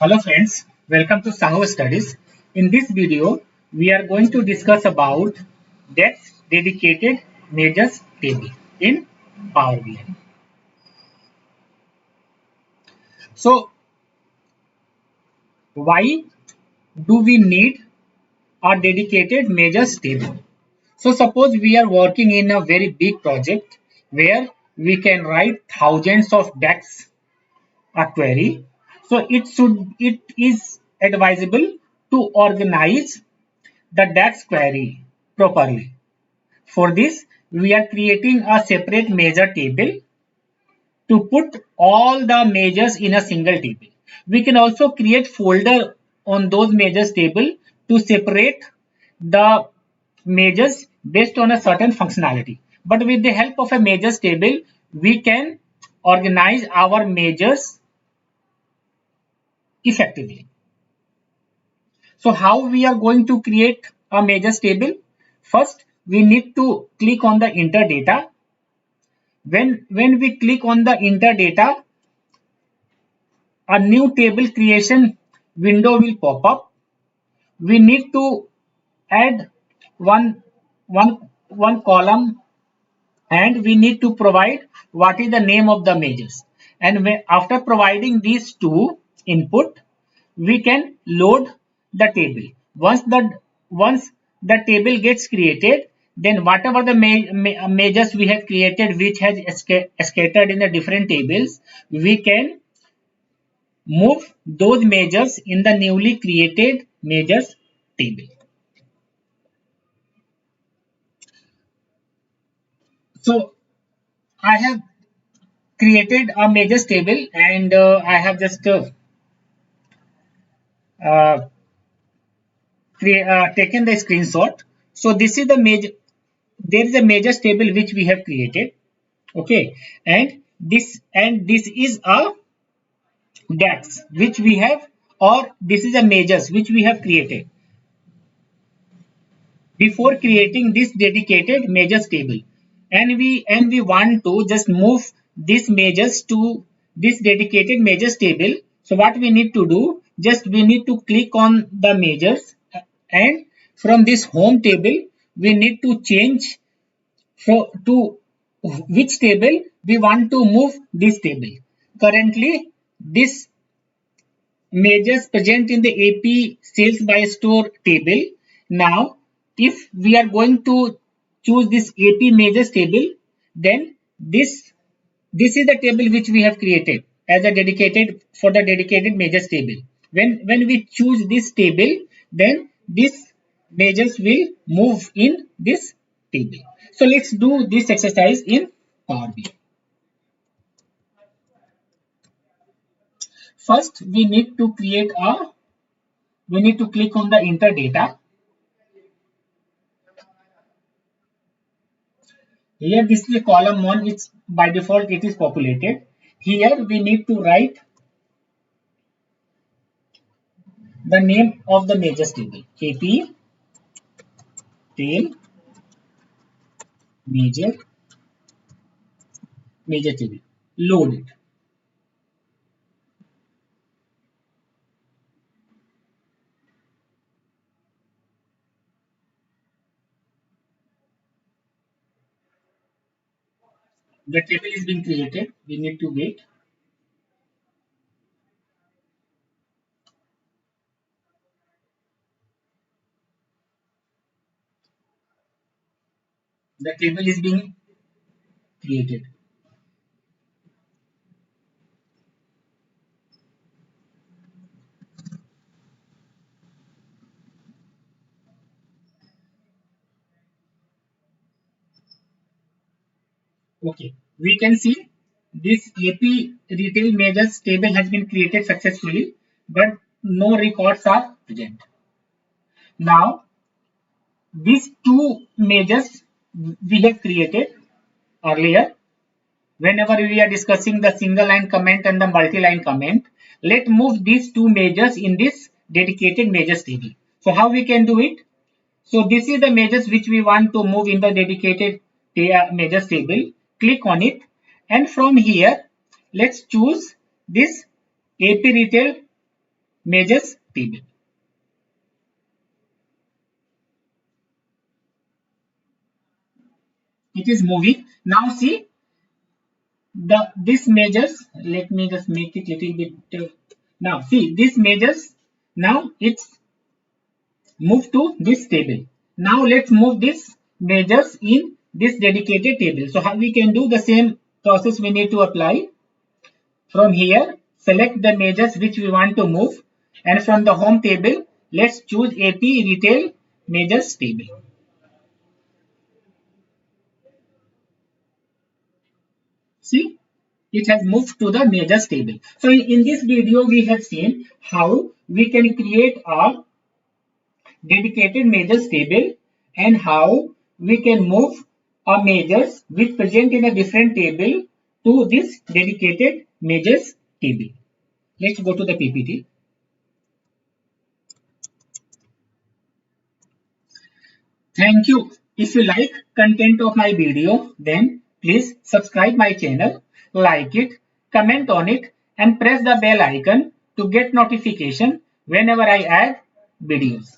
Hello friends, welcome to Saho Studies. In this video, we are going to discuss about DEX dedicated measures table in Power BI. So, why do we need a dedicated measures table? So, suppose we are working in a very big project where we can write thousands of DEX a query. So, it is advisable to organize the DAX query properly. For this, we are creating a separate measure table to put all the measures in a single table. We can also create folder on those measures table to separate the measures based on a certain functionality. But with the help of a measures table, we can organize our measures effectively. So how we are going to create a measures table? First, we need to click on the enter data. When we click on the enter data, a new table creation window will pop up. We need to add one column, and we need to provide what is the name of the measures. And after providing these two input, we can load the table. Once the table gets created, then whatever the measures we have created, which has scattered in the different tables, we can move those measures in the newly created measures table. So I have created a measures table, and I have just uh, taken the screenshot. So this is the major. There is a measures table which we have created. Okay, and this is a DAX which we have, or this is a measures which we have created before creating this dedicated measures table, and we want to just move these measures to this dedicated measures table. So what we need to do, just we need to click on the measures, and from this home table we need to change to which table we want to move this table. Currently this measures present in the AP sales by store table. Now, if we are going to choose this AP measures table, then this is the table which we have created as a dedicated for the dedicated measures table. When we choose this table, then this measures will move in this table. So let's do this exercise in Power BI. First, we need to click on the enter data. Here this is a column 1, it's by default it is populated. Here we need to write the name of the measures table. AP tail major table. Load it. The table is being created. We need to wait. The table is being created. Okay. We can see this AP retail measures table has been created successfully, but no records are present. Now, these two measures we have created earlier. Whenever we are discussing the single line comment and the multi-line comment, let's move these two measures in this dedicated measures table. So how we can do it? So this is the measures which we want to move in the dedicated measures table. Click on it, and from here let's choose this AP retail measures table. It is moving. Now see this measures. Let me just make it little bit. Now see this measures. Now it's moved to this table. Now let's move this measures in this dedicated table. So how we can do the same process we need to apply. From here, select the measures which we want to move, and from the home table, let's choose AP retail measures table. See, it has moved to the measures table. So in this video, we have seen how we can create a dedicated measures table and how we can move our measures which present in a different table to this dedicated measures table. Let's go to the PPT. Thank you. If you like content of my video, then please subscribe my channel, like it, comment on it, and press the bell icon to get notification whenever I add videos.